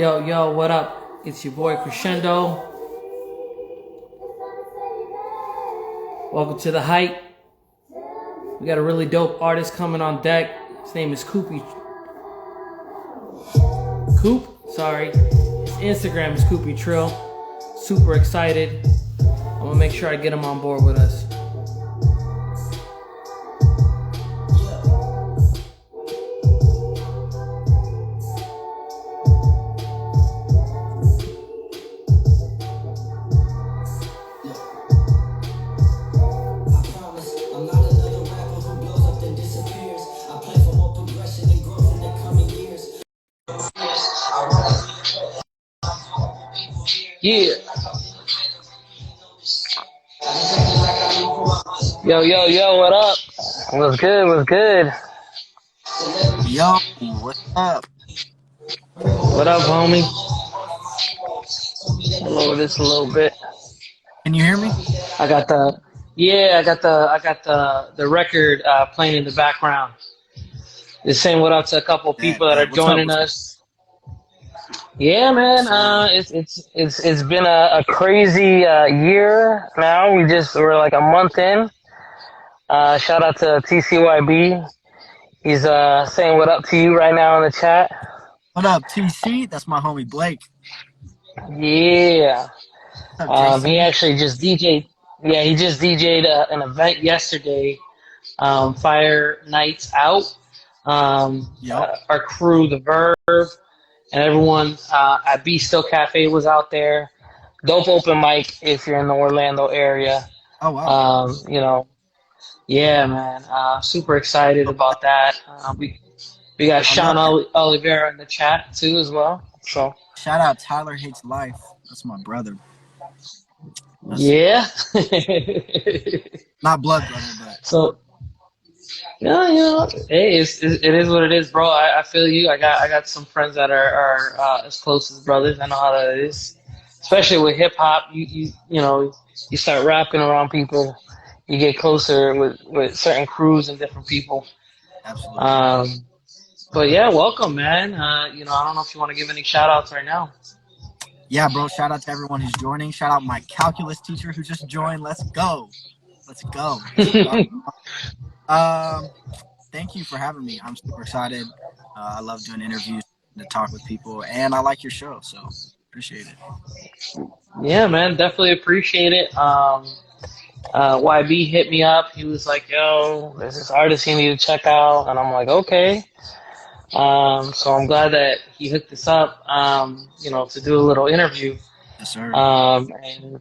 Yo, what up? It's your boy Crescendo. Welcome to the hype. We got a really dope artist coming on deck. His name is Coop. Sorry. His Instagram is Coopy Trill. Super excited. I'm gonna make sure I get him on board with us. Yeah. Yo, what up? What's good? What's good? Yo, what's up? What up, homie? Lower this a little bit. Can you hear me? I got the I got the record playing in the background. Just saying what up to a couple of people that are What's up? joining us. Yeah, man. Sir? It's been a crazy year now. We're like a month in. Shout out to TCYB. He's saying what up to you right now in the chat. What up, TC? That's my homie Blake. Yeah. What's up, He JC? actually just DJ'd. Yeah, he just DJ'd an event yesterday. Fire Nights Out. Yup. Our crew, the Verve, and everyone at Be Still Cafe was out there. Dope open mic if you're in the Orlando area. Oh wow. Yeah, man. Super excited about that. We got I Sean love that. Oliveira in the chat too as well. So Shout out Tyler Hates Life. That's my brother. That's yeah. not blood brother, but So yeah, hey, it is what it is, bro. I feel you. I got some friends that are as close as brothers. I know how that is, especially with hip hop. You start rapping around people, you get closer with certain crews and different people. absolutely. Um, but yeah, welcome, man. I don't know if you want to give any shout outs right now. Yeah, bro. Shout out to everyone who's joining. Shout out my calculus teacher who just joined. Let's go. Let's go. Um, Thank you for having me. I'm super excited. I love doing interviews to talk with people, and I like your show, so appreciate it. Yeah, man, definitely appreciate it. YB hit me up. He was like, "Yo, there's this artist you need to check out," and I'm like, "Okay." So I'm glad that he hooked us up, to do a little interview. Yes, sir. And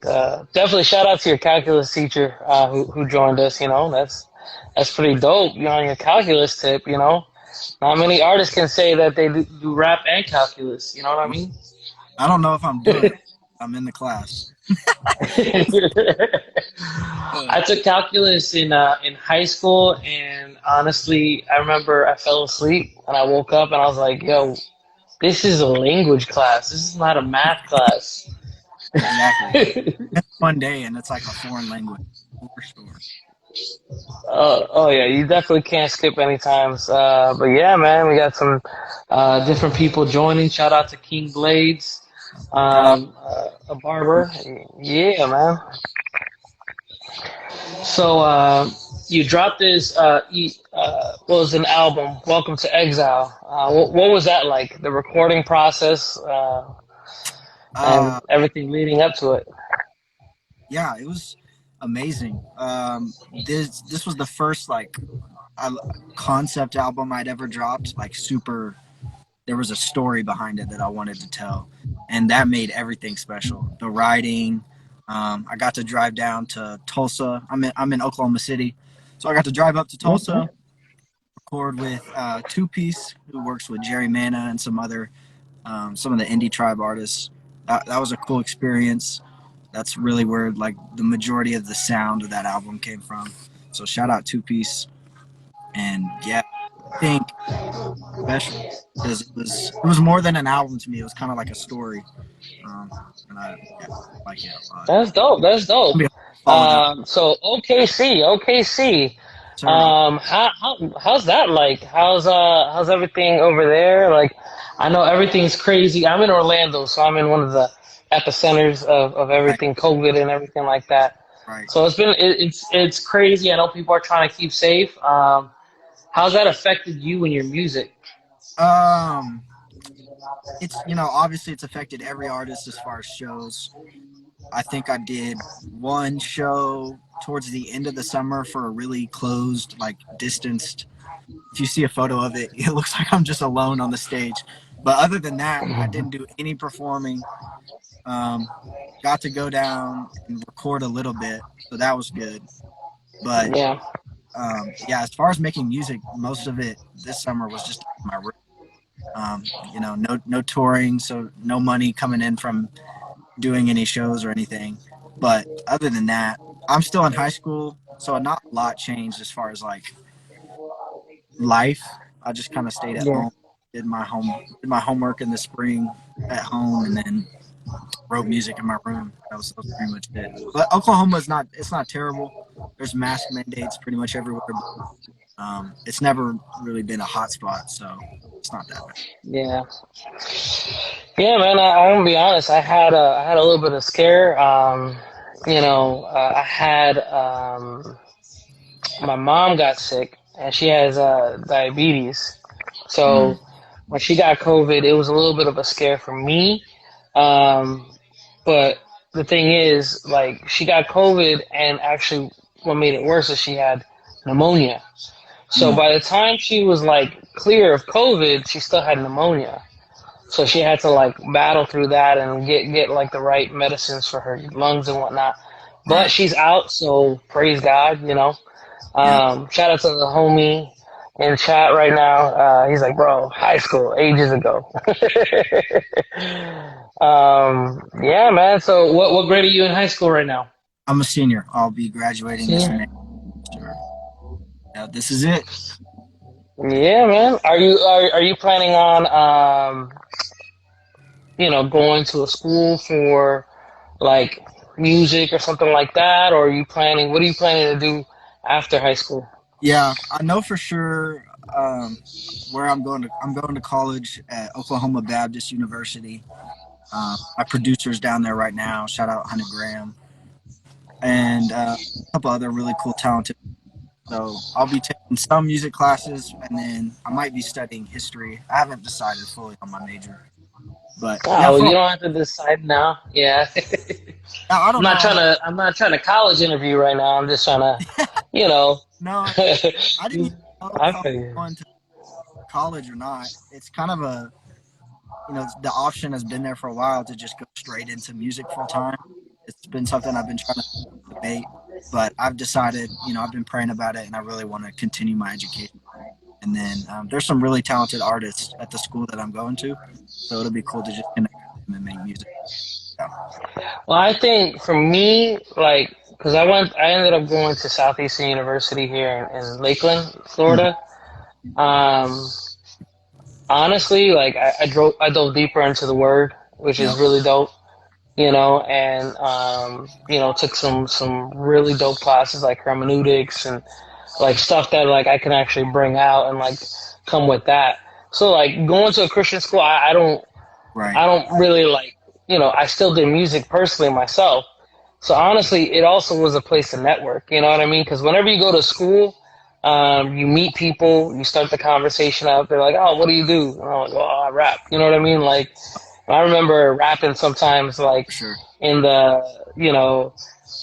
definitely shout out to your calculus teacher who joined us. That's pretty dope. On your calculus tip. Not many artists can say that they do rap and calculus. You know what I mean? I don't know if I'm doing it. I'm in the class. I took calculus in high school, and honestly, I remember I fell asleep and I woke up and I was like, "Yo, this is a language class. This is not a math class." Exactly. It's one day, and it's like a foreign language. For sure. Oh yeah, you definitely can't skip any times. But yeah, man, we got some different people joining. Shout out to King Blades, Shout out. a barber. Yeah, man. So you dropped this. What was an album? Welcome to Exile. What was that like? The recording process and Uh, everything leading up to it. yeah, it was amazing. This was the first uh, concept album I'd ever dropped. Like super, there was a story behind it that I wanted to tell, and that made everything special. The writing. I got to drive down to Tulsa. I'm in Oklahoma City, so I got to drive up to Okay. Tulsa, record with Two Piece, who works with Jerry Mana and some of the indie tribe artists. That was a cool experience. That's really where like the majority of the sound of that album came from. So shout out Two Piece, and yeah, I think special because it was more than an album to me. It was kind of like a story, and I like it a lot. That's dope. That's dope. Follow that. So OKC. sir. How's that like? How's everything over there? Like, I know everything's crazy. I'm in Orlando, so I'm in one of the epicenters of Right, everything, COVID and everything like that. right. So it's crazy. I know people are trying to keep safe. How's that affected you and your music? Um, it's obviously it's affected every artist as far as shows. I think I did one show towards the end of the summer for a really closed, like distanced. If you see a photo of it, it looks like I'm just alone on the stage. But other than that, I didn't do any performing. Um, got to go down and record a little bit, so that was good. But Yeah, yeah, as far as making music, most of it this summer was just in my room. No touring, so no money coming in from doing any shows or anything. But other than that, I'm still in high school, so not a lot changed as far as like life. I just kind of stayed at yeah, home, did my homework in the spring at home, and then wrote music in my room. That was pretty much it. But Oklahoma is not it's not terrible. There's mask mandates pretty much everywhere. But, it's never really been a hot spot, so it's not that bad. yeah. Yeah, man. I'm gonna be honest. I had a little bit of scare. I had my mom got sick and she has diabetes. Mm, So when she got COVID, it was a little bit of a scare for me. Um, but the thing is, like, she got COVID, and actually, what made it worse is she had pneumonia. So mm, by the time she was like clear of COVID, she still had pneumonia. So she had to like battle through that and get like the right medicines for her lungs and whatnot. But right. she's out, so praise God, you know. Yeah. Shout out to the homie in chat right now. He's like, bro, high school, ages ago. Yeah, man. So what grade are you in high school right now? I'm a senior. I'll be graduating this Senior. May. Sure. Yeah, this is it. Yeah, man. Are you planning on going to a school for like music or something like that, or are you planning? What are you planning to do after high school? Yeah, I know for sure where I'm going to. I'm going to college at Oklahoma Baptist University. My producer's down there right now. Shout out Hunter Graham and a couple other really cool talented. So I'll be taking some music classes, and then I might be studying history. I haven't decided fully on my major, but yeah, Oh, you don't have to decide now. Yeah. I don't know. I'm not trying to college interview right now. I'm just trying to, you know. No, I didn't even know if I I was figure. going to college or not. It's kind of a the option has been there for a while to just go straight into music full time. It's been something I've been trying to debate, but I've decided, I've been praying about it, and I really want to continue my education. And then there's some really talented artists at the school that I'm going to, so it'll be cool to just connect with them and make music. Yeah. Well, I think for me, like, because I ended up going to Southeastern University here in Lakeland, Mm, Florida. Um, Honestly, like, I dove deeper into the word, which yeah. is really dope. And took some really dope classes like hermeneutics and like stuff that like I can actually bring out and like come with that. So like going to a Christian school, Right. I don't really like, I still did music personally myself. So honestly, it also was a place to network. You know what I mean? Because whenever you go to school, you meet people, you start the conversation up. They're like, "Oh, what do you do?" And I'm like, "Oh, I rap." You know what I mean? Like, I remember rapping sometimes, like For sure. in the,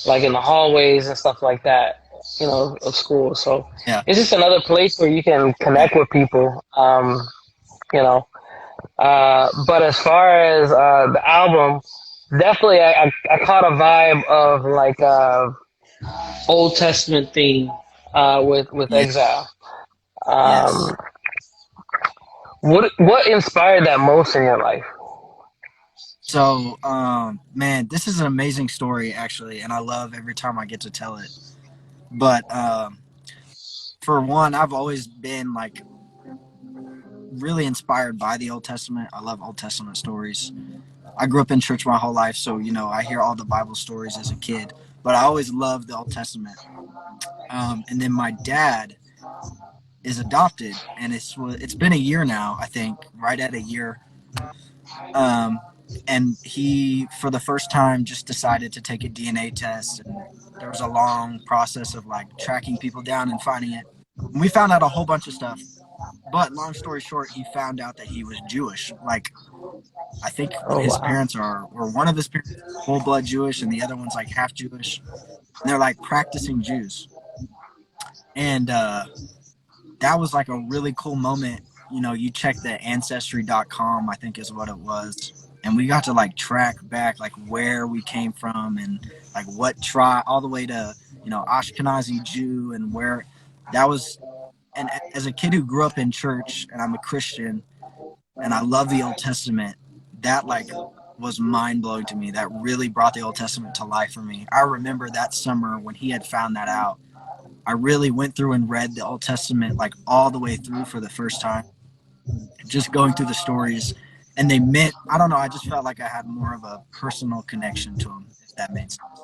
like in the hallways and stuff like that, of school. So Yeah. it's just another place where you can Right. connect with people. You know, but as far as the album, definitely I caught a vibe of like Old Testament theme with Yeah. Exile. Yes. Um, what inspired that most in your life? So, man, this is an amazing story actually, and I love every time I get to tell it. But for one, I've always been like really inspired by the Old Testament. I love Old Testament stories. I grew up in church my whole life, so I hear all the Bible stories as a kid. But I always loved the Old Testament. And then my dad is adopted, and it's been a year now, I think, right at a year. Um, and he, for the first time, just decided to take a DNA test, and there was a long process of like tracking people down and finding it. And we found out a whole bunch of stuff. But long story short, he found out that he was Jewish. Like, I think Oh his wow. parents or one of his parents is full blood Jewish, and the other one's like half Jewish. And they're like practicing Jews. And that was like a really cool moment. You know, you check the ancestry.com, I think is what it was. And we got to like track back like where we came from and like what tribe, all the way to, Ashkenazi Jew and where that was. And as a kid who grew up in church and I'm a Christian and I love the Old Testament, that like was mind blowing to me. That really brought the Old Testament to life for me. I remember that summer when he had found that out. I really went through and read the Old Testament like all the way through for the first time, just going through the stories. And they meant, I don't know, I just felt like I had more of a personal connection to them, if that made sense.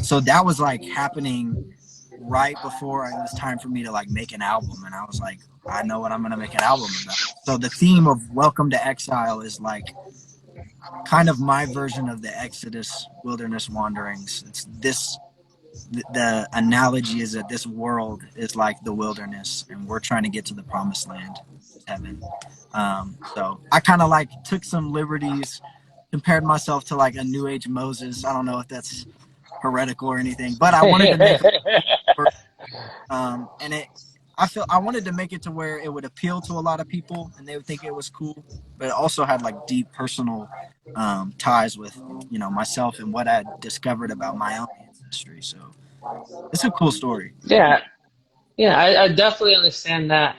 So that was like happening right before it was time for me to like make an album. And I was like, I know what I'm going to make an album about. So the theme of Welcome to Exile is like kind of my version of the Exodus wilderness wanderings. It's this the analogy is that this world is like the wilderness and we're trying to get to the promised land, heaven. So I kind of like took some liberties, compared myself to like a new age Moses. I don't know if that's heretical or anything, but I wanted to make and it I feel I wanted to make it to where it would appeal to a lot of people and they would think it was cool, but it also had like deep personal ties with myself and what I discovered about my own ancestry. So it's a cool story. Yeah, yeah, I definitely understand that.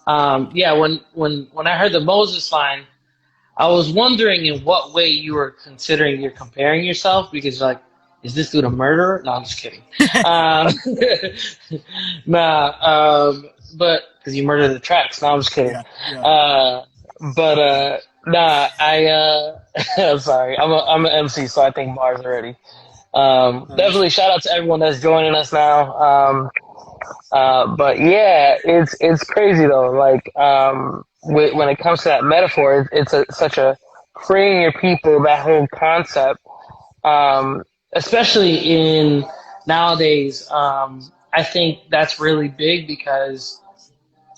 Yeah, when I heard the Moses line, I was wondering in what way you were considering you're comparing yourself because you're like, is this dude a murderer? No, I'm just kidding. Um, nah, but because you murdered the tracks. No, I'm just kidding. Yeah, yeah. Uh, but nah, I'm sorry. I'm an MC, so I think bars already. Nice. Definitely shout out to everyone that's joining us now. But yeah, it's crazy though. Like when it comes to that metaphor, such a freeing your people. That whole concept, especially in nowadays, I think that's really big because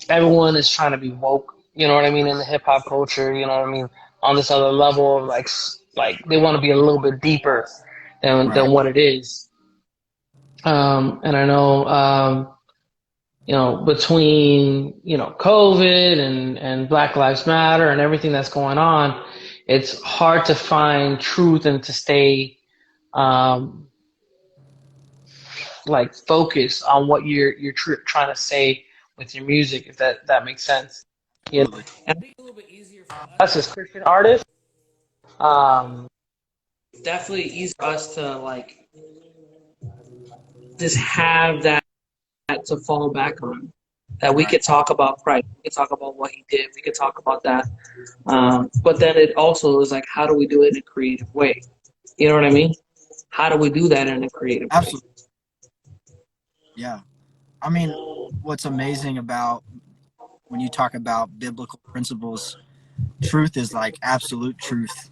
everyone is trying to be woke. You know what I mean in the hip hop culture. You know what I mean on this other level of like they want to be a little bit deeper Right. than what it is. And I know. Between, COVID and Black Lives Matter and everything that's going on, it's hard to find truth and to stay um, like focused on what trying to say with your music, if that makes sense. Absolutely. And I think it's a little bit easier for us as Christian artists. Um, Definitely easier for us to like just have that to fall back on. That we Right. could talk about Christ, we could talk about what he did, we could talk about that. But then it also is like, how do we do it in a creative way? You know what I mean? How do we do that in a creative way? Absolutely. Yeah. I mean, what's amazing about when you talk about biblical principles, truth is like absolute truth,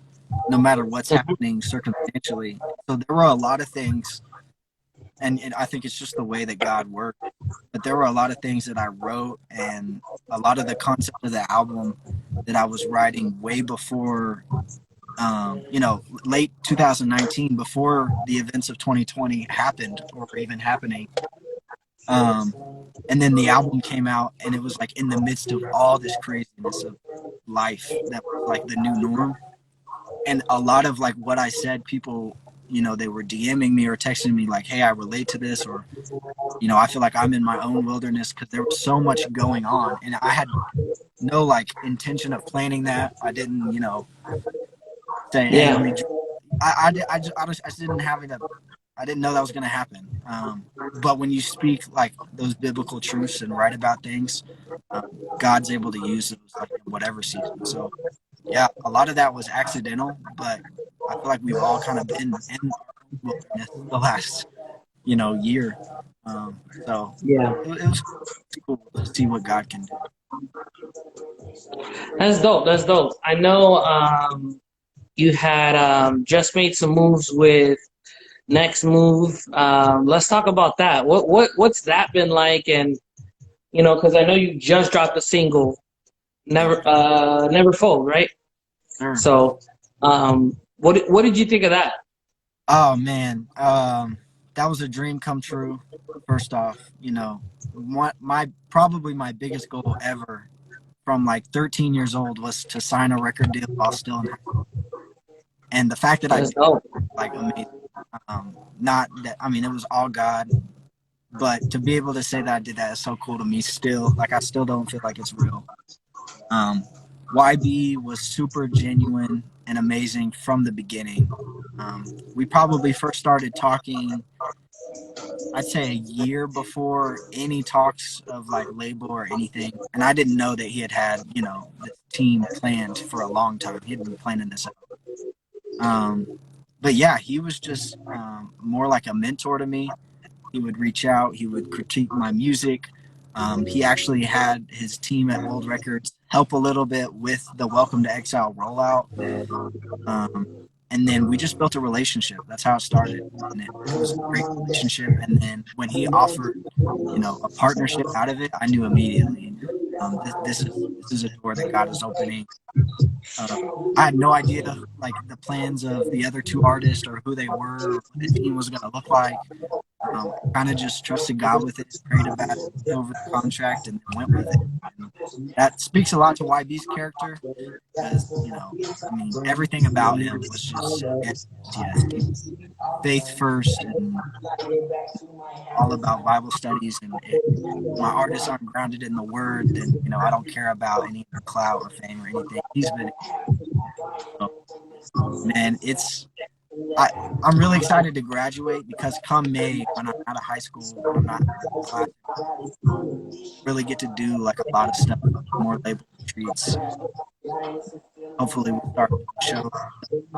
no matter what's happening circumstantially. So there were a lot of things, and I think it's just the way that God works. But there were a lot of things that I wrote, and a lot of the concept of the album that I was writing way before, late 2019, before the events of 2020 happened or were even happening. Um, and then the album came out, and it was like in the midst of all this craziness of life that was like the new norm. And a lot of like what I said, people, they were DMing me or texting me like, "Hey, I relate to this," or I feel like I'm in my own wilderness because there was so much going on, and I had no like intention of planning that. I didn't, say, "Hey, let Yeah, me." I just didn't have it. I didn't know that was going to happen. But when you speak like those biblical truths and write about things, um, God's able to use those like in whatever season. So yeah, a lot of that was accidental, but I feel like we've all kind of been in our own wilderness the last, year. So Yeah, it was cool to see what God can do. that's dope. That's dope. I know you had just made some moves with Next Move. Let's talk about that. What's that been like? And because I know you just dropped a single, Yes, Never Fold, right? sir. So, what did you think of that? Oh man, that was a dream come true. First off, my probably my biggest goal ever from like 13 years old was to sign a record deal while still in high school. And the fact that I That's did, dope. like, amazing. Not that, I mean, it was all God, but to be able to say that I did that is so cool to me still. Like, I still don't feel like it's real. Um, YB was super genuine and amazing from the beginning. We probably first started talking, I'd say, a year before any talks of like label or anything. And I didn't know that he had, this team planned for a long time. He had been planning this out. But yeah, he was just more like a mentor to me. He would reach out, he would critique my music. He actually had his team at World Records help a little bit with the Welcome to Exile rollout. Um, and then we just built a relationship. That's how it started. And it was a great relationship. And then when he offered, a partnership out of it, I knew immediately this is a door that God is opening. Uh, I had no idea like the plans of the other two artists or who they were or what the team was going to look like. I kind of just trusted God with it, prayed about it over the contract, and then went with it. And that speaks a lot to YB's character because, I mean, everything about him was just yes, yes. He was faith first and all about Bible studies. And if my artists aren't grounded in the Word, then I don't care about any clout or fame or anything. He's been, man, I I'm really excited to graduate because come May, when I'm out of high school, when I'm not in class, really get to do like a lot of stuff, more label retreats. Hopefully, we start doing shows.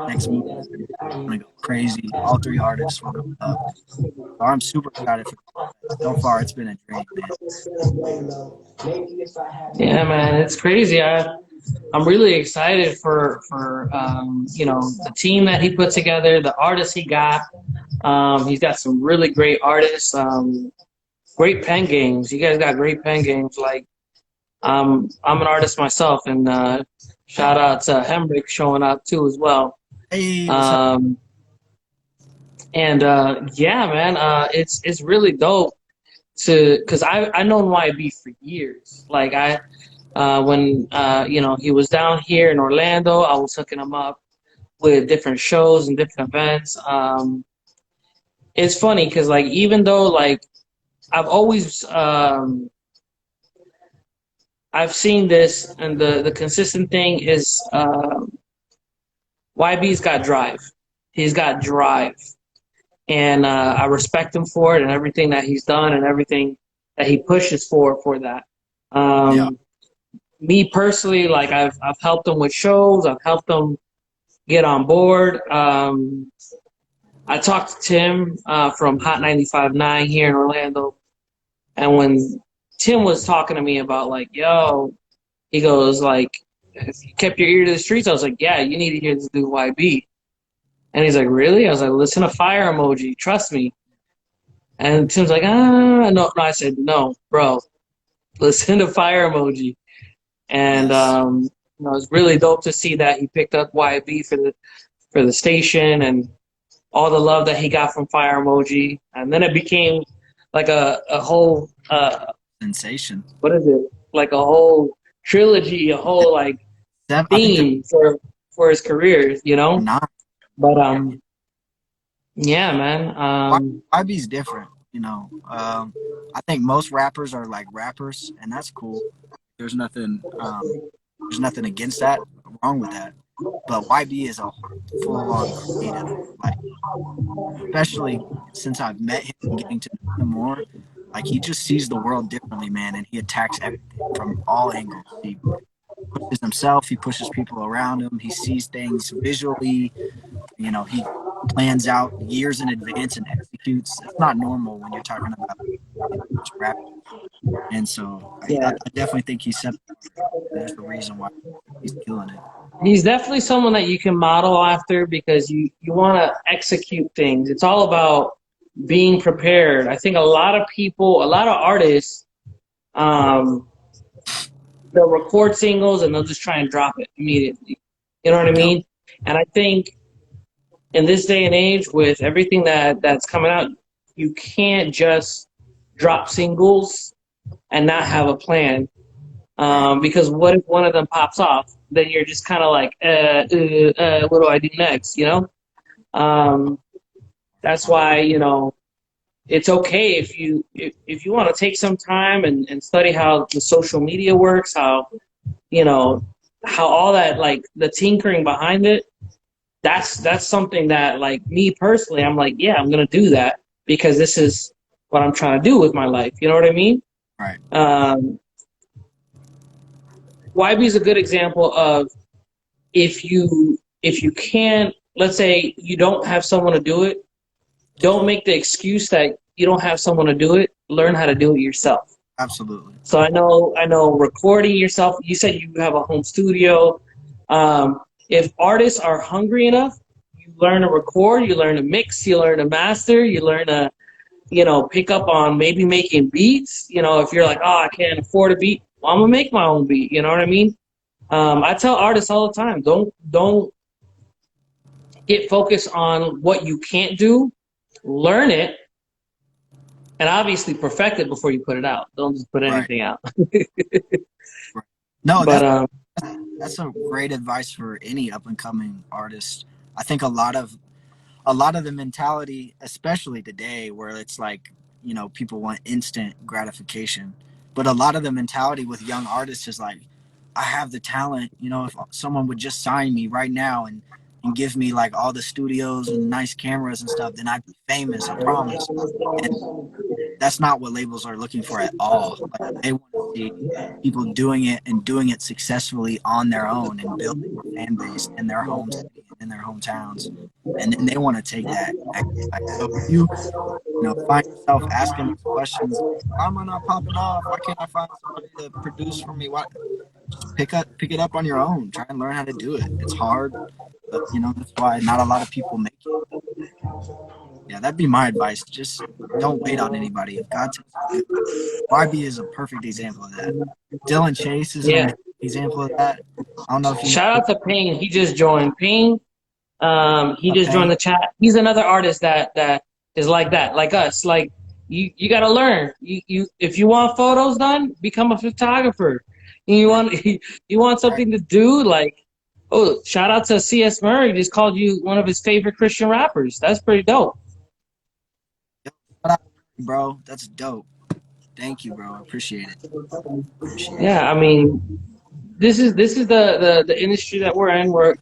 Next move, gonna go crazy. All three artists will go up. So I'm super excited for that. So far, it's been a dream, man. Yeah, man, it's crazy. I'm really excited for the team that he put together, the artists he got. He's got some really great artists, great pen games. You guys got great pen games. Like I'm an artist myself, and shout out to Hemrick showing up too as well. Hey, what's up? Um, and yeah, man, it's really dope to because I known YB for years. Like when he was down here in Orlando, I was hooking him up with different shows and different events. It's funny because like even though like I've always I've seen this and the consistent thing is YB's got drive. He's got drive, and I respect him for it and everything that he's done and everything that he pushes for that. Yeah. Um, Me personally, like I've helped him with shows. I've helped him get on board. I talked to Tim from Hot 95.9 here in Orlando, and when Tim was talking to me about like, yo, he goes like, if you kept your ear to the streets, I was like, yeah, you need to hear this dude YB. And he's like, really? I was like, listen to Fire Emoji, trust me. And Tim's like, no. I said, no, bro, listen to Fire Emoji. And Yes. it was really dope to see that he picked up YB for the station and all the love that he got from Fire Emoji. And then it became like a whole Sensation. what is it? Like a whole trilogy, a whole like I think they're theme for his career, you know? not. But yeah, man. YB's different, I think most rappers are like rappers, and that's cool. There's nothing, there's nothing against that, wrong with that. But YB is a full on creative, like especially since I've met him and getting to know him more. Like he just sees the world differently, man, and he attacks everything from all angles. He pushes himself, he pushes people around him, he sees things visually. He plans out years in advance and executes executes. It's not normal when you're talking about rap. And so I Yeah. definitely think he's set. There's a reason why he's killing it. He's definitely someone that you can model after because you want to execute things. It's all about being prepared. I think a lot of people, a lot of artists, um, they'll record singles and they'll just try and drop it immediately. You know what I Yep. mean? And I think in this day and age, with everything that's coming out, you can't just drop singles and not have a plan. Right. Because what if one of them pops off? Then you're just kind of like, what do I do next? You know. Um, that's why it's okay if you want to take some time and study how the social media works, how you know how all that like the tinkering behind it. That's something that like me personally, I'm like, yeah, I'm gonna do that because this is what I'm trying to do with my life. You know what I mean? Right. Um, YB is a good example of if you can't, let's say you don't have someone to do it, don't make the excuse that you don't have someone to do it. Learn how to do it yourself. Absolutely. So I know recording yourself. You said you have a home studio. If artists are hungry enough, you learn to record, you learn to mix, you learn to master, you learn to pick up on maybe making beats. If you're like, oh, I can't afford a beat, well, I'm gonna make my own beat. You know what I mean? I tell artists all the time, don't get focused on what you can't do. Learn it and obviously perfect it before you put it out. Don't just put Right. anything out. Right. No, But that's a great advice for any up and coming artist. I think a lot of the mentality, especially today, where it's like, people want instant gratification, but a lot of the mentality with young artists is like, I have the talent. If someone would just sign me right now and give me like all the studios and nice cameras and stuff, then I'd be famous. I promise. And that's not what labels are looking for at all. Like they want to see people doing it and doing it successfully on their own and building a fan base in their home city and in their hometowns. And then they want to take that. Like, so if you find yourself asking those questions, why am I not popping off? Why can't I find somebody to produce for me? Why? Just pick it up on your own. Try and learn how to do it. It's hard, but that's why not a lot of people make it. Yeah, that'd be my advice. Just don't wait on anybody. If God tells you to do it, YB is a perfect example of that. Dylan Chase is yeah, an example of that. I don't know if you shout know out to Ping. He just joined. Ping. He just joined Payne. the chat. He's another artist that is like that, like us. Like you got to learn. You if you want photos done, become a photographer. You Right, want you want right. something to do, like oh, shout out to C.S. Murray. Just called you one of his favorite Christian rappers. That's pretty dope. Yo, shout out, bro. That's dope. Thank you, bro. I appreciate it. Appreciate it. Yeah, I mean, this is the industry that we're in. We're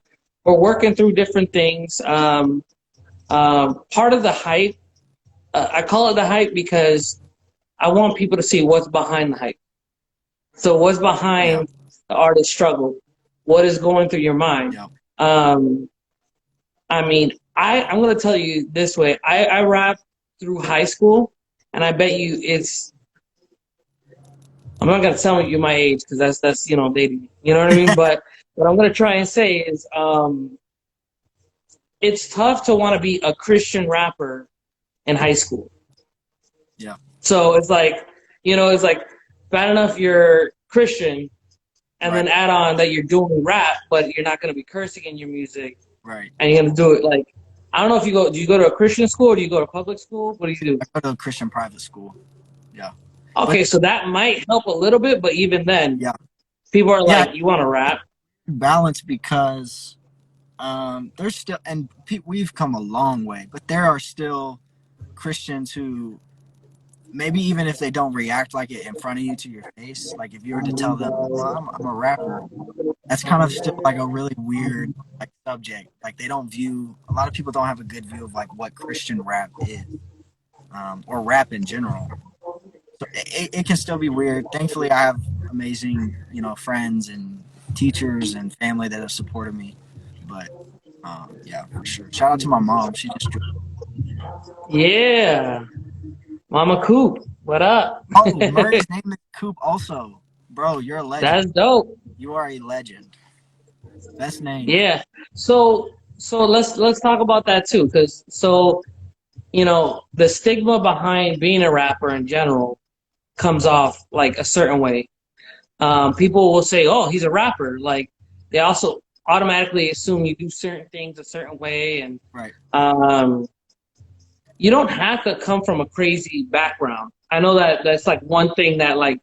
working through different things. Part of the hype, I call it the hype because I want people to see what's behind the hype. So what's Yeah, behind the artist's struggle? What is going through your mind? yeah. Um, I mean, I'm gonna tell you this way. I rapped through high school, and I bet you it's. I'm not gonna tell you my age because that's dating. You know what I mean? But what I'm gonna try and say is, it's tough to want to be a Christian rapper in high school. Yeah, So it's like bad enough you're Christian, and right, then add on that you're doing rap, but you're not going to be cursing in your music, right. and you're going to do it like I don't know if do you go to a Christian school or do you go to public school? What do you do? I go to a Christian private school. Yeah, but Okay, so that might help a little bit, but even then, yeah, people are yeah. like, "You want to rap?" Balance because there's still, and we've come a long way, but there are still Christians who maybe even if they don't react like it in front of you to your face, like if you were to tell them, well, I'm a rapper, that's kind of still like a really weird like subject. Like they don't view, a lot of people don't have a good view of like what Christian rap is, or rap in general. So it can still be weird. Thankfully, I have amazing, friends and teachers and family that have supported me. But yeah, for sure. Shout out to my mom. She just Yeah, Mama Coop, what up? Oh, Murray's name is Coop also. Bro, you're a legend. That's dope. You are a legend. Best name. Yeah. So let's talk about that too, because the stigma behind being a rapper in general comes off like a certain way. People will say, "Oh, he's a rapper." Like they also automatically assume you do certain things a certain way, and Right. um, you don't have to come from a crazy background. I know that that's like one thing that like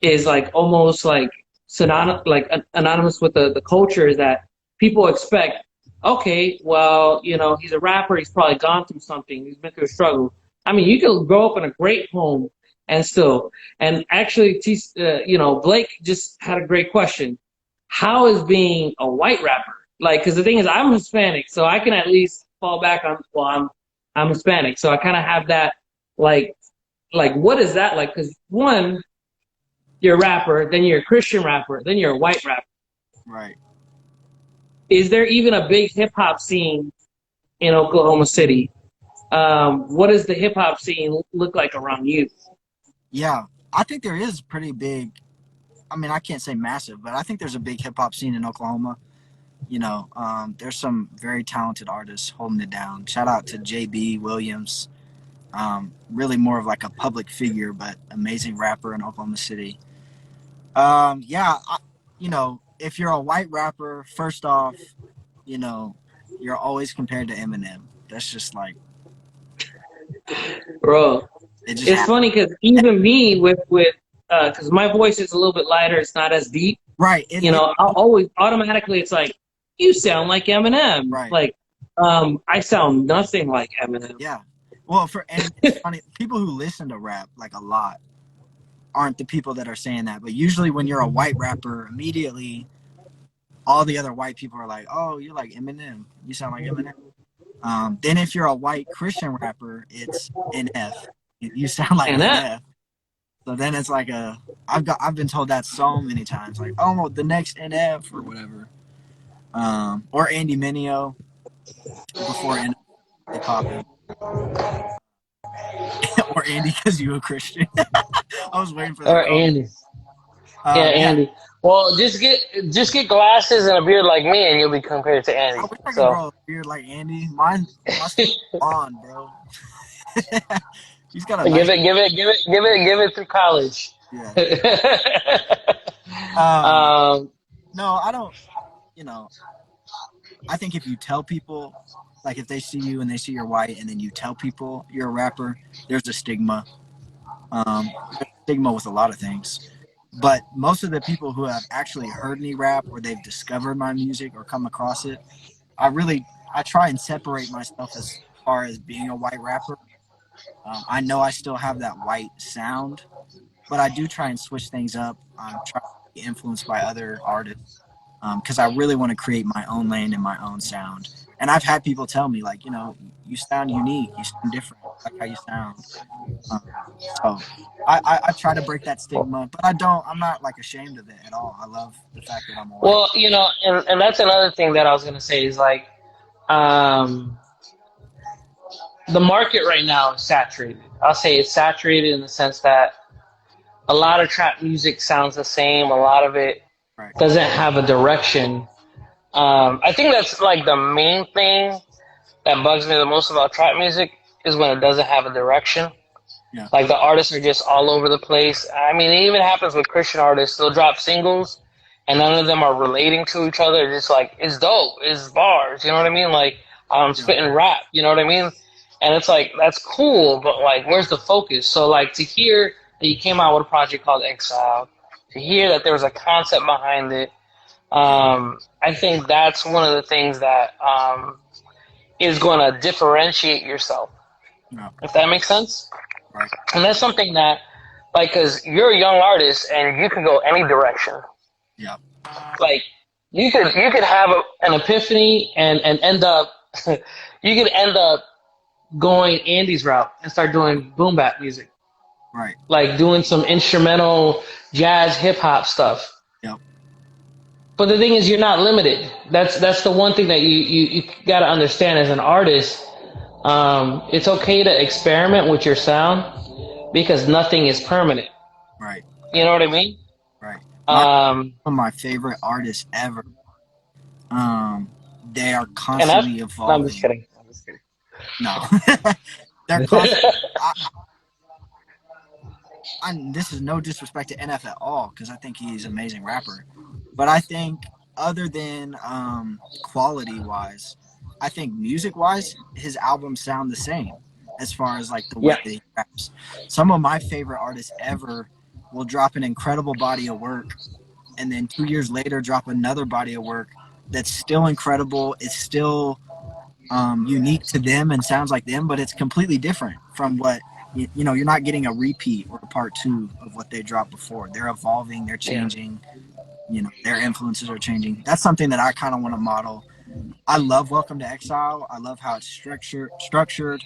is like almost like synonymous, like anonymous with the culture is that people expect, okay, well, he's a rapper, he's probably gone through something, he's been through a struggle. I mean, you can grow up in a great home and still, and actually, Blake just had a great question. How is being a white rapper? Like, because the thing is, I'm Hispanic, so I can at least fall back on, well, I'm Hispanic, so I kind of have that, like, what is that like? Because one, you're a rapper, then you're a Christian rapper, then you're a white rapper. Right. Is there even a big hip hop scene in Oklahoma City? What does the hip hop scene look like around you? Yeah. I think there is pretty big. I mean, I can't say massive, but I think there's a big hip hop scene in Oklahoma. There's some very talented artists holding it down. Shout out to JB Williams. Really more of like a public figure, but amazing rapper in Oklahoma City. Yeah, if you're a white rapper, first off, you know, you're always compared to Eminem. That's just like Bro, it just it's happens. funny because even me with because my voice is a little bit lighter, it's not as deep. Right. I'll always automatically it's like you sound like Eminem. Right. Like, I sound nothing like Eminem. Yeah. Well, and it's funny. People who listen to rap like a lot aren't the people that are saying that. But usually, when you're a white rapper, immediately all the other white people are like, "Oh, you're like Eminem. You sound like Eminem." Then if you're a white Christian rapper, it's NF. You sound like And that, NF. So then it's like I've been told that so many times, like, oh, the next NF or whatever, or Andy Mineo before NF they pop in, or Andy because you a Christian. I was waiting for that or call. Andy. Yeah, Yeah, Andy. Well, just get glasses and a beard like me, and you'll be compared to I Andy. wish I could So grow a beard like Andy. My skin's blonde, bro. He's got a nice. give it through college. Yeah. Um. um, No, I don't. You know, I think if you tell people, like if they see you and they see you're white, and then you tell people you're a rapper, there's a stigma. There's a stigma with a lot of things. But most of the people who have actually heard me rap or they've discovered my music or come across it, I try and separate myself as far as being a white rapper. I know I still have that white sound, but I do try and switch things up. I'm trying to be influenced by other artists because I really want to create my own lane and my own sound. And I've had people tell me, like, you sound unique, you sound different, I like how you sound. Um, so I try to break that stigma, but I'm not like ashamed of it at all. I love the fact that I'm a white. well, and that's another thing that I was gonna say is like, um, the market right now is saturated. I'll say it's saturated in the sense that a lot of trap music sounds the same. A lot of it Right. doesn't have a direction. I think that's like the main thing that bugs me the most about trap music is when it doesn't have a direction. Yeah. Like the artists are just all over the place. I mean, it even happens with Christian artists. They'll drop singles, and none of them are relating to each other. It's just like it's dope, it's bars. You know what I mean? Like I'm Yeah. spitting rap. You know what I mean? And it's like that's cool, but like, where's the focus? So like to hear that you came out with a project called Exile, to hear that there was a concept behind it, I think that's one of the things that is going to differentiate yourself, Yeah. if that makes sense. Right. And that's something that, like, because you're a young artist and you can go any direction. Yeah. Like, you could have an epiphany and end up, you could end up going Andy's route and start doing boom bap music, Right. like doing some instrumental jazz hip hop stuff. Yeah. But the thing is, you're not limited. That's the one thing that you got to understand as an artist. It's okay to experiment with your sound because nothing is permanent. Right, You know what I mean? right. My Um, One of my favorite artists ever. They are and that's constantly no, I'm just evolving. kidding. I'm just No, they're kidding. constantly. This is no disrespect to NF at all because I think he's an amazing rapper, but I think other than quality wise, I think music wise, his albums sound the same as far as like the way Yeah, that he raps. Some of my favorite artists ever will drop an incredible body of work and then 2 years later drop another body of work that's still incredible. It's still unique to them and sounds like them, but it's completely different from what you know. You're not getting a repeat or a part two of what they dropped before. They're evolving, they're yeah. changing. You know, their influences are changing. That's something that I kind of want to model. I love Welcome to Exile. I love how it's structured.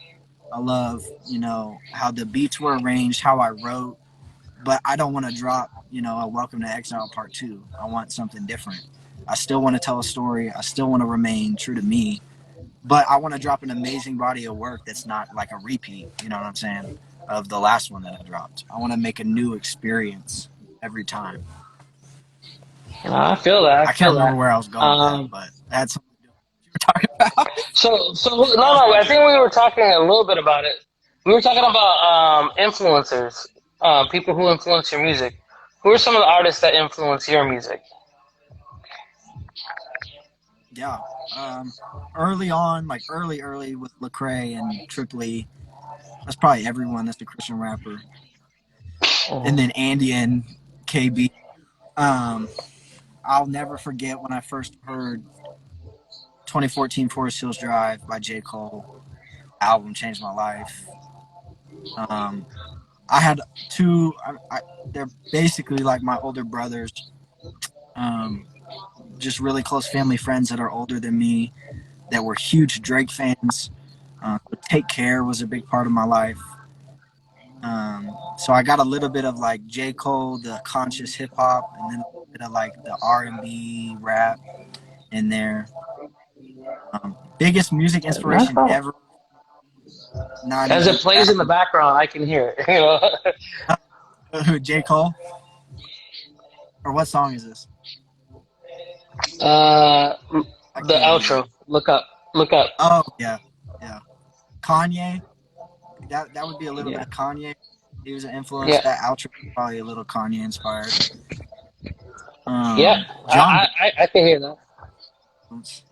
I love, you know, how the beats were arranged, how I wrote, but I don't want to drop, you know, a Welcome to Exile part two. I want something different. I still want to tell a story. I still want to remain true to me, but I want to drop an amazing body of work that's not like a repeat. You know what I'm saying? Of the last one that I dropped. I want to make a new experience every time. No, I feel that. I I can't feel remember that. where I was going with that, Um, but that's something to do with what you were talking about. so no, no. I think we were talking a little bit about it. We were talking about influencers, people who influence your music. Who are some of the artists that influence your music? Yeah. Um, Early on, like early with Lecrae and Tripoli, that's probably everyone that's the Christian rapper. And Mhm. then Andy and KB. Um, I'll never forget when I first heard 2014 Forest Hills Drive by J. Cole. Album changed my life. Um, I had two. They're basically like my older brothers. Um, just really close family friends that are older than me that were huge Drake fans. Take Care was a big part of my life. So I got a little bit of like J. Cole, the conscious hip hop, and then a little bit of like the R&B rap in there. Biggest music That's inspiration all. ever. Not As it even plays in the rapping. background, I can hear it. You know, J. Cole, or what song is this? uh, I the can't hear. outro. Look up. Look up. Oh yeah, yeah. Kanye. That would be a little bit Yeah. of Kanye. He was an influence. Yeah. That outro was probably a little Kanye inspired. Yeah. John I can hear that. Jones.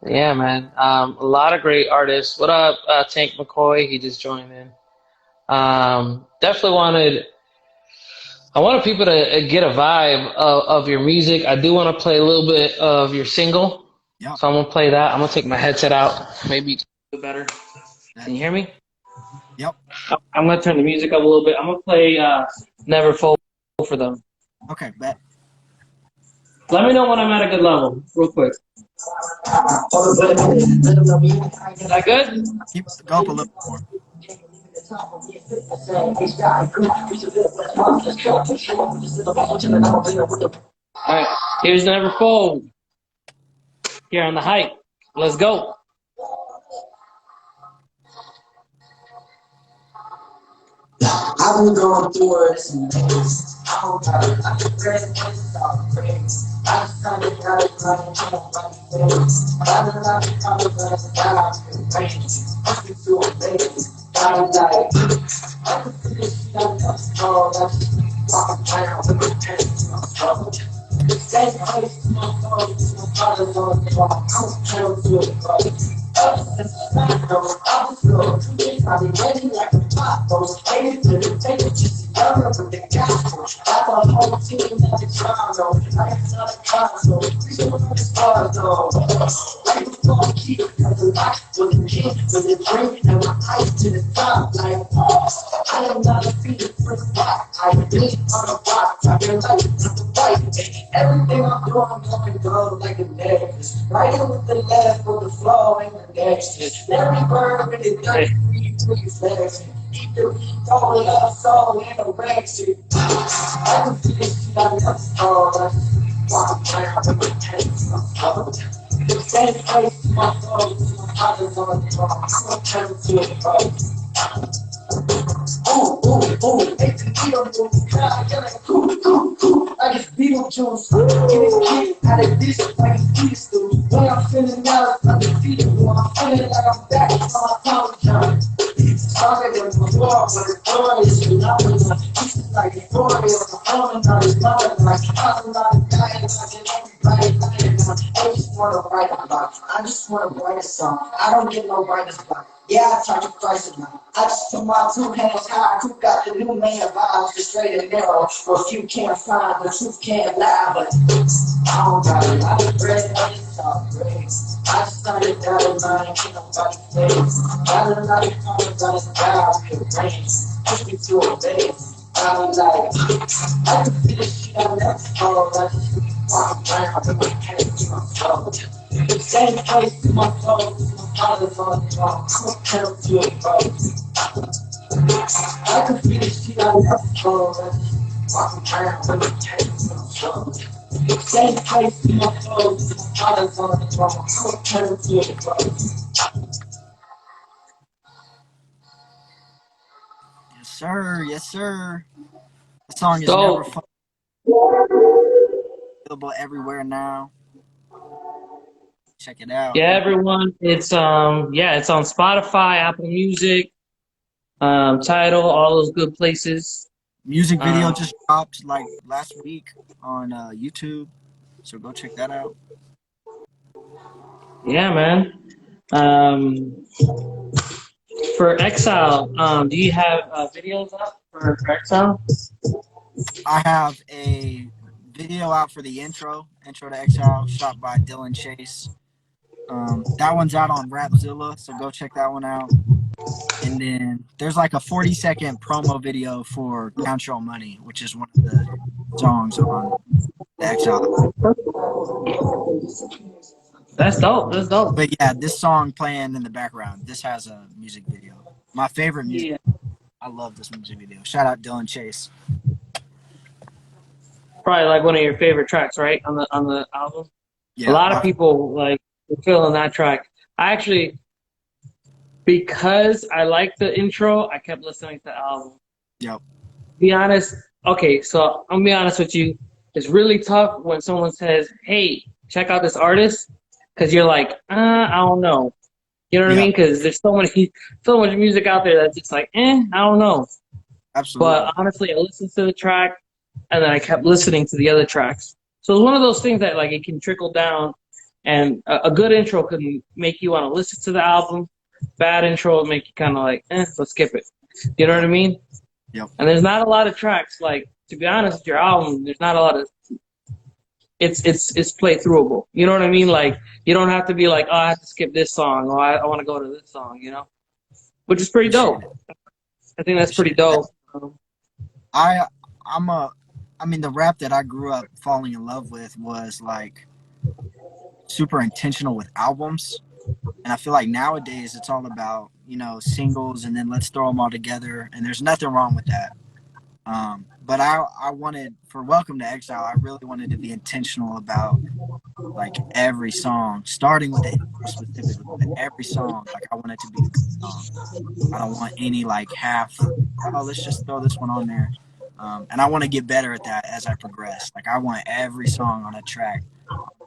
Yeah, man. A lot of great artists. What up, Tank McCoy? He just joined in. Definitely wanted. I wanted people to get a vibe of your music. I do want to play a little bit of your single, Yeah, so I'm gonna play that. I'm gonna take my headset out. Maybe better. that, Can you hear me? yep. I'm gonna turn the music up a little bit. I'm gonna play "Never Fall" for them. Okay, bet. Let me know when I'm at a good level, real quick. Is that good? Go up a little more. All right. Here's "Never Fall" here on the hype. Let's go. I've been going through it some days. I hope I can rest all praise. I decided that I was running to my face. I don't know how to come to God and praise. I can do it, baby. God, like, I can feel it, I'm walking around with the pain in my throat. The same place to my phone, my father's on the wall. I was trying to do it, but I was good. I be ready like a pop, those ladies to the table, just younger with the gospel. I thought whole team at the trial, I had another console, we don't know the stars though. Like before I keep, cause the life was a kid with a drink and my ice to the top, like, I am not a feet of first rock, I bleed on a rock, I feel like it's the right. Everything I'm doing, I'm going to go like a necklace. Right in with the left, with the flow and the next. Every bird with it, got three legs. Keep the beat going up, so in a direction. I can feel it, I'm up, so I'm Same place, my soul, my father's on the throne. I'm turning to a boat. Ooh, ooh, ooh, it's a deal, dude. God, you're like, like it's Beetlejuice. Get it kicked out of this, like it's Beast, dude. When I'm feeling out, I'm defeated, when I'm feeling like I'm back on my power jump. Started with my war, but it's glorious, and I was this is like euphoria. I'm falling out of love, like I'm not a guy, like everybody lying. I just wanna write a lot. I just wanna write a song. I don't get no writer's block. Yeah, I charge a price of mine. I just put my two hands high. Who got the new man vibes? The straight and narrow. Or few can't find, the truth can't lie. But I don't got a lot of bread. I just talk bread. I just started down in mine. Ain't nobody face. Got a lot of comments on this dial. It rains. Push me to a base. I'm like, I can see the shit I never saw. I just walk around with my head to my soul. The same place to my soul. My father's on the throne. I'm tell to a boat. I can see the shit I never saw. I just walk around with my head to my soul. The same place to my soul. My father's on the throne. I'm tell to a boat. Yes, sir. Yes, sir. The song is Never So Fun. Available everywhere now. Check it out. yeah, everyone, it's on Spotify, Apple Music, Tidal, all those good places. Music video Um, just dropped like last week on YouTube, so go check that out. yeah, man. Um, for Exile, do you have videos up for Exile? I have a video out for the intro to Exile, shot by Dylan Chase. That one's out on Rapzilla, so go check that one out. And then there's like a 40-second promo video for Count Your Money, which is one of the songs on the Exile. That's dope. That's dope. But yeah, this song playing in the background, this has a music video. My favorite music. Yeah, I love this music video. Shout out Dylan Chase. probably like one of your favorite tracks, right? On the album. A Yeah, lot of people like were feeling that track. I actually, because I like the intro, I kept listening to the album. yep. Be honest. Okay, so I'm gonna be honest with you. It's really tough when someone says, "Hey, check out this artist," because you're like, I don't know. You know what I Yep. mean? Because there's so much music out there that's just like, I don't know. But Absolutely. honestly, I listened to the track, and then I kept listening to the other tracks. So it's one of those things that like it can trickle down, and a good intro can make you want to listen to the album. Bad intro will make you kind of like, let's skip it. You know what Yep. I mean? Yep. And there's not a lot of tracks. Like to be honest with your album, there's not a lot of. It's play throughable. You know what I mean? Like you don't have to be like, oh, I have to skip this song, or I want to go to this song. You know, which is pretty Appreciate dope. it. I think that's pretty Appreciate it. dope. I I'm a I mean the rap that I grew up falling in love with was like super intentional with albums. And I feel like nowadays it's all about, singles and then let's throw them all together. And there's nothing wrong with that. But I wanted, for Welcome to Exile, I really wanted to be intentional about like every song, starting with the intro specifically, but every song, like I want it to be a good song. I don't want any like half, oh, let's just throw this one on there. And I want to get better at that as I progress. Like I want every song on a track,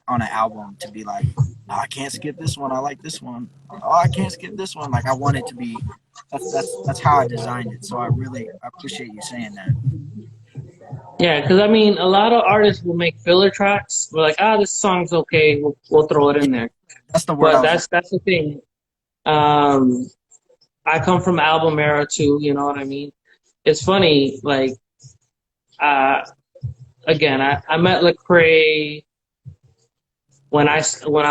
on an album to be like, oh, I can't skip this one. I like this one. Oh, I can't skip this one. Like I want it to be. That's how I designed it. So I appreciate you saying that. Yeah, because I mean, a lot of artists will make filler tracks. We're like, this song's okay. We'll throw it Yeah, in there. that's the word I But was looking. that's the thing. Um, I come from album era too. You know what I mean? It's funny. Like, uh, again, I met Lecrae when I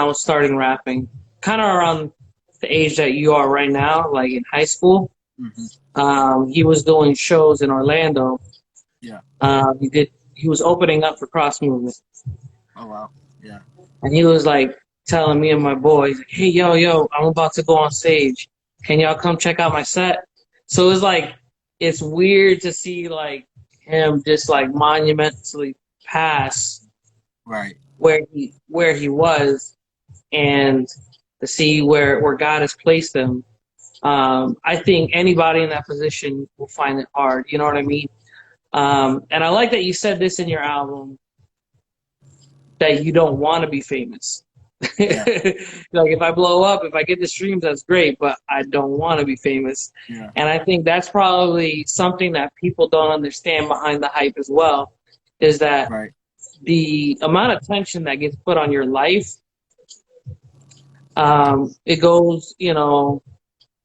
was starting rapping, kind of around the age that you are right now, like in high school. Mm-hmm. He was doing shows in Orlando. Yeah. He was opening up for Cross Movement, Oh wow. Yeah. and he was like telling me and my boys, "Hey, yo, I'm about to go on stage. Can y'all come check out my set?" So it's like it's weird to see like him just like monumentally pass Right. where he was, and to see where God has placed them. I think anybody in that position will find it hard. You know what I mean? And I like that you said this in your album, that you don't want to be famous. Yeah. Like, if I blow up, if I get the streams, that's great, but I don't want to be famous. Yeah. And I think that's probably something that people don't understand behind the hype as well, is that Right. the amount of attention that gets put on your life, it goes,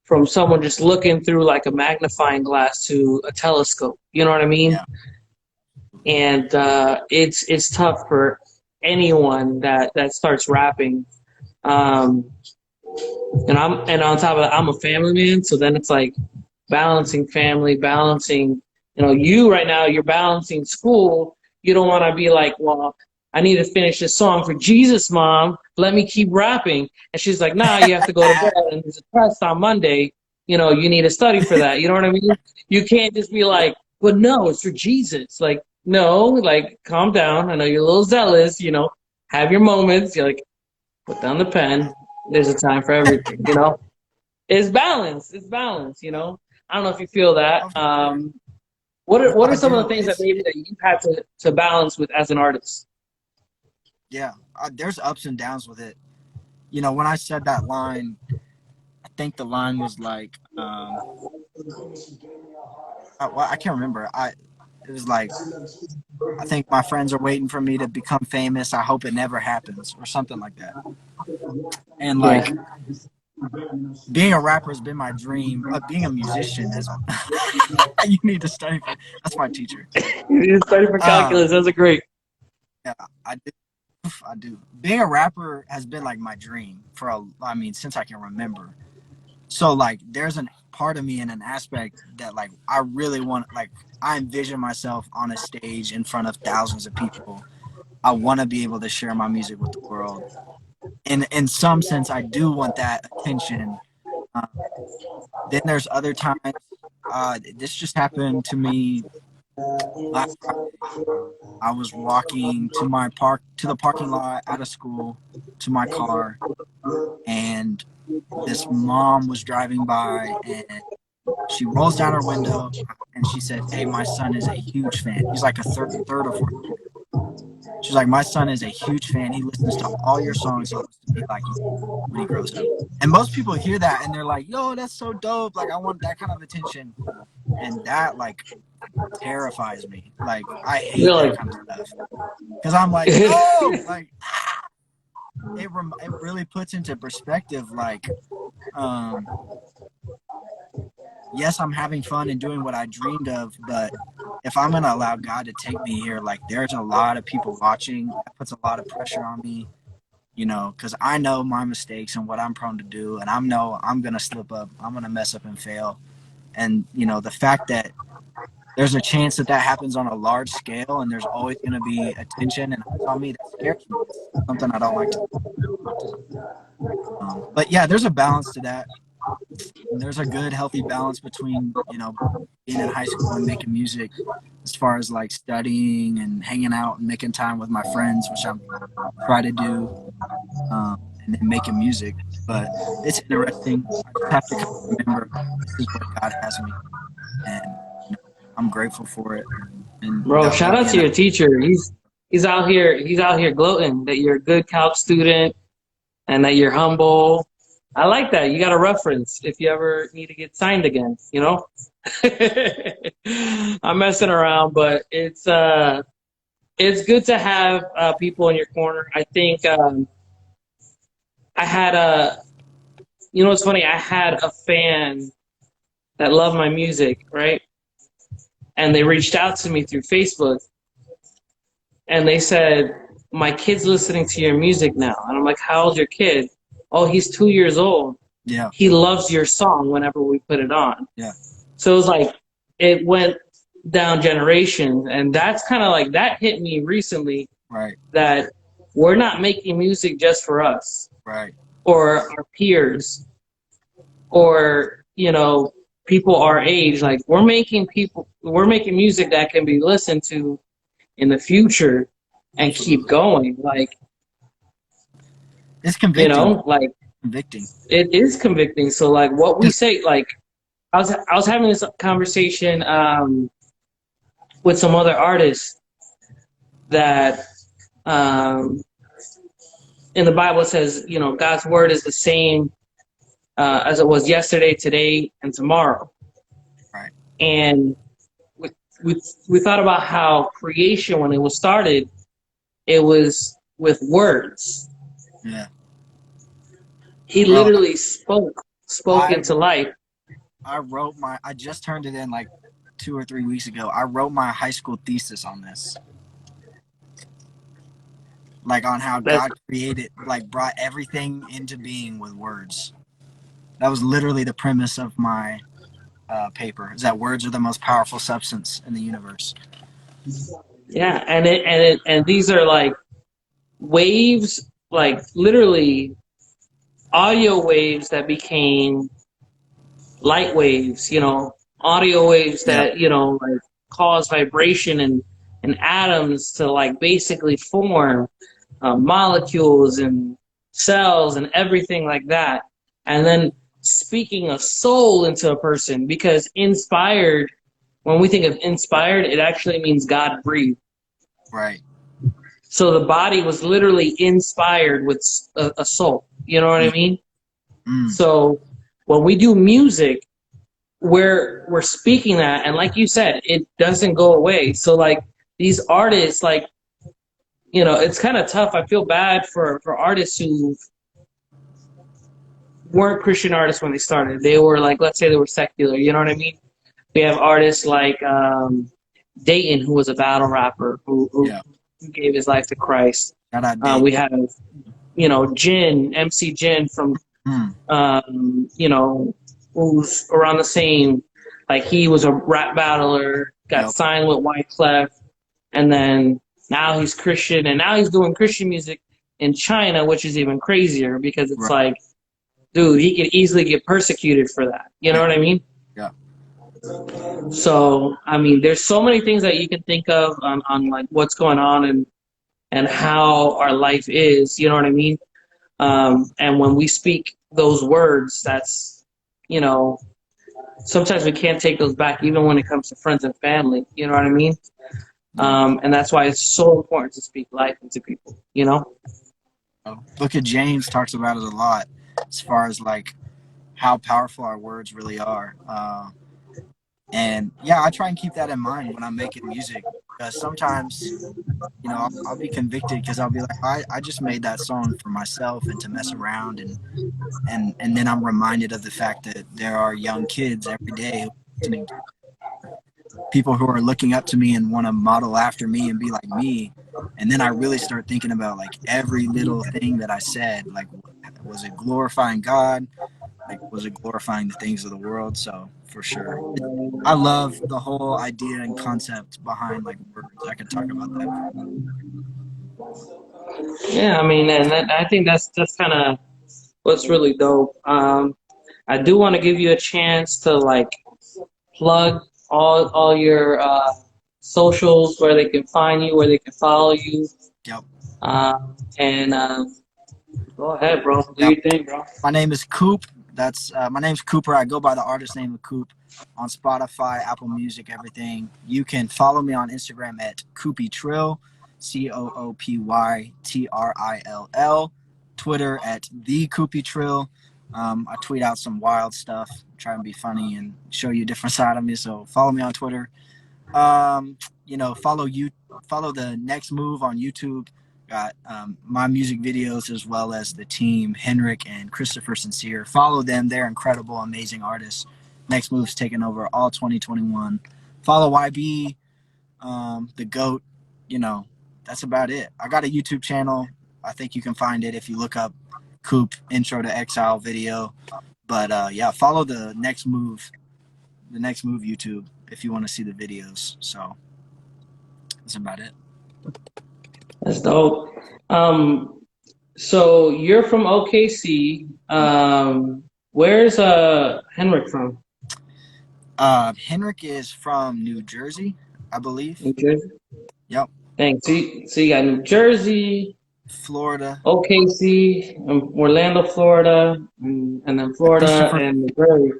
from someone just looking through like a magnifying glass to a telescope. You know what I mean? Yeah. And it's tough for anyone that starts rapping. Um, and on top of that, I'm a family man, so then it's like balancing family, balancing. You right now, you're balancing school. You don't want to be like, well, I need to finish this song for Jesus, Mom. Let me keep rapping. And she's like, nah, you have to go to bed, and there's a test on Monday. You need to study for that. You know what I mean? You can't just be like, but no, it's for Jesus. Like, no, like, calm down. I know you're a little zealous. Have your moments. You're like, put down the pen. There's a time for everything. It's balance. It's balance. I don't know if you feel that. Of course. What are I some of do. the things that It's maybe that you've had to balance with as an artist? yeah. There's ups and downs with it. When I said that line, I think the line was like, I can't remember. It was like, I think my friends are waiting for me to become famous. I hope it never happens, or something like that. And Yeah, like, being a rapper has been my dream. Being a musician has. You need to study for. That's my teacher. you study for Um, calculus. That's a great. yeah, I do. I do. Being a rapper has been like my dream I mean, since I can remember. So like, there's a part of me and an aspect that like I really want. Like, I envision myself on a stage in front of thousands of people. I want to be able to share my music with the world. And in some sense, I do want that attention. Uh, then there's other times. This just happened to me last Friday. I was walking to the parking lot out of school to my car, and this mom was driving by, and she rolls down her window and she said, "Hey, my son is a huge fan. He's like a third or fourth grader." She's like, "My son is a huge fan. He listens to all your songs. He wants to be like you when he grows up." And most people hear that and they're like, "Yo, that's so dope. Like, I want that kind of attention." And that like terrifies me. Like, I hate You're that like, kind of stuff because I'm like, no, like it really puts into perspective. Like, um, yes, I'm having fun and doing what I dreamed of, but if I'm gonna allow God to take me here, like there's a lot of people watching. That puts a lot of pressure on me, because I know my mistakes and what I'm prone to do, and I know I'm gonna slip up, I'm gonna mess up and fail, and the fact that there's a chance that that happens on a large scale, and there's always gonna be attention and eyes on me. That scares me. It's something I don't like to do. But yeah, there's a balance to that. And there's a good, healthy balance between being in high school and making music, as far as like studying and hanging out and making time with my friends, which I'm try to do, and then making music. But it's interesting. I just have to kind of remember this is where God has me, and I'm grateful for it. And bro, shout out to again, your teacher. He's out here. He's out here gloating that you're a good Calc student and that you're humble. I like that. You got a reference if you ever need to get signed again. I'm messing around, but it's good to have people in your corner. I think I had it's funny. I had a fan that loved my music, right? And they reached out to me through Facebook, and they said, "My kid's listening to your music now." And I'm like, "How old's your kid?" "Oh, he's 2 years old. yeah, He loves your song whenever we put it on." yeah, So it was like it went down generations, and that's kind of like that hit me recently, right, that we're not making music just for us right, or our peers or people our age. Like, we're making music that can be listened to in the future and keep absolutely. going. Like, It's You convicting. know, like Convicting. it is convicting. So like what we say, like I was having this conversation with some other artists that um, in the Bible it says, you know, God's word is the same as it was yesterday, today, and tomorrow. Right. And we, we we thought about how creation, when it was started, it was with words. Yeah. He Bro, literally spoke I into life. I just turned it in like 2 or 3 weeks ago. I wrote my high school thesis on this. Like on how That's God created, like brought everything into being with words. That was literally the premise of my paper. Is that words are the most powerful substance in the universe. yeah, and these are like waves, like literally audio waves that became light waves, you know, audio waves Yep. that, you know, like cause vibration and atoms to like basically form molecules and cells and everything like that. And then speaking a soul into a person, because inspired, when we think of inspired, it actually means God breathed. Right. So the body was literally inspired with a soul. You know what I Mm. mean? Mm. So when we do music, we're speaking that, and like you said, it doesn't go away. So like these artists, like, you know, it's kind of tough. I feel bad for artists who weren't Christian artists when they started. They were like, let's say they were secular. You know what I mean? We have artists like Dayton, who was a battle rapper who Yeah. gave his life to Christ. Shout out date. We have, you know, Jin, MC Jin from Mm. you know, who's around the same. Like he was a rap battler, got Yep. signed with Wyclef, and then now he's Christian, and now he's doing Christian music in China, which is even crazier because it's Right. like, dude, he could easily get persecuted for that. You know Yeah. what I mean? Yeah. So, I mean, there's so many things that you can think of on like what's going on and how our life is. You know what I mean? And when we speak those words, that's, you know, sometimes we can't take those back, even when it comes to friends and family. You know what I mean? Yep. And that's why it's so important to speak life into people. You know? Book of James talks about it a lot, as far as like how powerful our words really are. And yeah, I try and keep that in mind when I'm making music, because sometimes, you know, I'll be convicted because I'll be like, I just made that song for myself and to mess around, and then I'm reminded of the fact that there are young kids every day who are listening to people who are looking up to me and want to model after me and be like me. And then I really start thinking about like every little thing that I said, like was it glorifying God? Like was it glorifying the things of the world? So for sure. I love the whole idea and concept behind like words. I could talk about that. Yeah, I mean, and I think that's kind of what's really dope. I do want to give you a chance to like plug all your socials, where they can find you, where they can follow you. Yep. And go ahead, bro. Do Yep. your thing, bro. My name is Coop. That's my name's Cooper. I go by the artist name of Coop on Spotify, Apple Music, everything. You can follow me on Instagram at Coopy Trill, CoopyTrill. Twitter at the Coopy Trill. I tweet out some wild stuff, try and be funny and show you a different side of me. So follow me on Twitter. You know, follow the Next Move on YouTube. Got my music videos as well as the team Henrik and Christopher Sincere. Follow them; they're incredible, amazing artists. Next Move's taking over all 2021. Follow YB, the GOAT. You know, that's about it. I got a YouTube channel. I think you can find it if you look up Coop Intro to Exile video. But yeah, follow the Next Move YouTube if you want to see the videos. So that's about it. That's dope. Um, so you're from OKC. Where's Henrik from? Henrik is from New Jersey, I believe. New Jersey. Yep. Thanks. So you got New Jersey. Florida. OKC, Orlando, Florida, and then Florida Christopher, and Missouri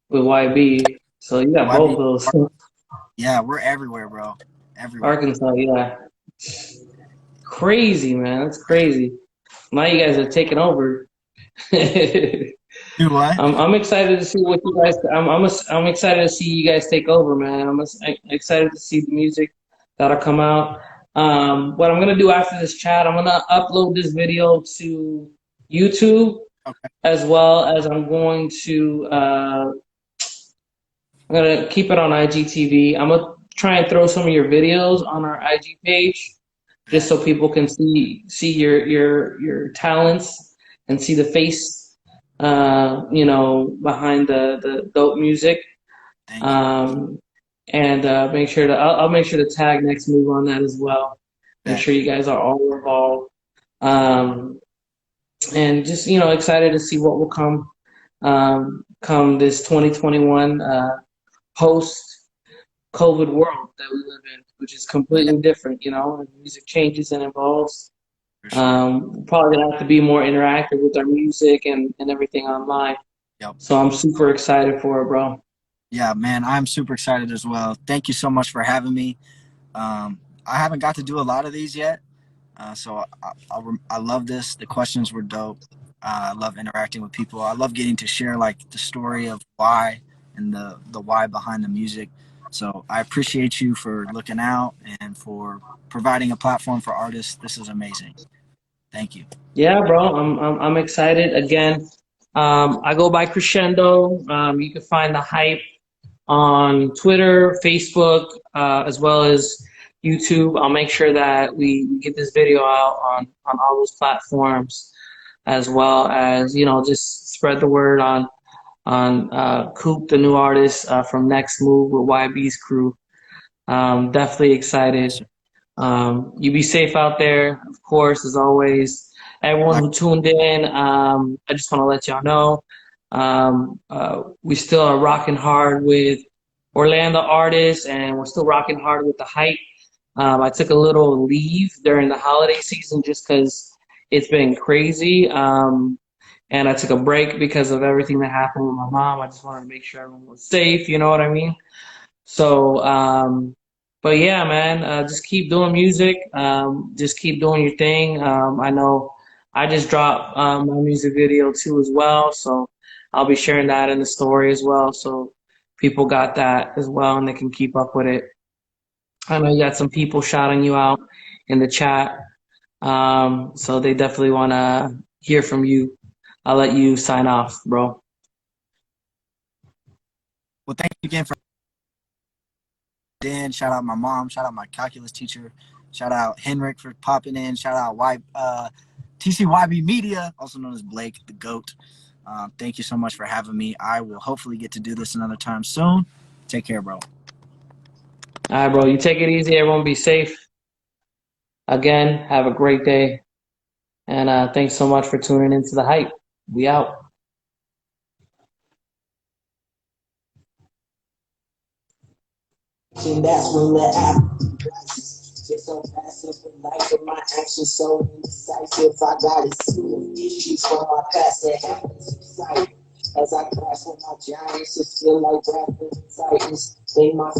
with YB. So you got both YB. those. Yeah, we're everywhere, bro. Everywhere. Arkansas, yeah. Crazy, man. That's crazy. Now you guys are taking over. Do what? I'm excited to see what you guys. I'm excited to see you guys take over, man. Excited to see the music that'll come out. What I'm gonna do after this chat, I'm gonna upload this video to YouTube Okay. as well as I'm gonna keep it on IGTV. I'm gonna try and throw some of your videos on our IG page just Bet. so people can see your talents and see the face, behind the dope music. Thank you. Um, and make sure to I'll make sure to tag Next Move on that as well. Make Bet. sure you guys are all involved. And just excited to see what will come this 2021 post COVID world that we live in, which is Yeah, completely different. And music changes and evolves. for sure. We're probably gonna have to be more interactive with our music and everything online. Yep. So I'm super excited for it, bro. Yeah, man, I'm super excited as well. Thank you so much for having me. I haven't got to do a lot of these yet, so I love this. The questions were dope. I love interacting with people. I love getting to share like the story of why and the why behind the music. So I appreciate you for looking out and for providing a platform for artists. This is amazing. Thank you. Yeah, bro. I'm excited again. I go by Crescendo. You can find the hype on Twitter, Facebook, as well as YouTube. I'll make sure that we get this video out on all those platforms, as well as just spread the word on Coop, the new artist from Next Move with YB's crew. Definitely Yes, excited. sir. You be safe out there, of course, as always. Everyone Like, who tuned in, I just want to let y'all know we still are rocking hard with Orlando artists, and we're still rocking hard with the hype. I took a little leave during the holiday season just because it's been crazy. And I took a break because of everything that happened with my mom. I just wanted to make sure everyone was safe, you know what I mean? So, but yeah, man, just keep doing music. Just keep doing your thing. I know I just dropped my music video too as well, so I'll be sharing that in the story as well, so people got that as well and they can keep up with it. I know you got some people shouting you out in the chat, so they definitely want to hear from you. I'll let you sign off, bro. well, thank you again for Dan. Shout out my mom. Shout out my calculus teacher. Shout out Henrik for popping in. Shout out TCYB Media, also known as Blake the Goat. Thank you so much for having me. I will hopefully get to do this another time soon. Take care, bro. All right, bro. You take it easy. Everyone be safe. Again, have a great day. And thanks so much for tuning into the hype. We out. And that's when the app rises. It's so passive in life, and my actions so indecisive. I got it seeing issues from my past that happens exciting. As I crash with my giants, it feel like rapping titans. They my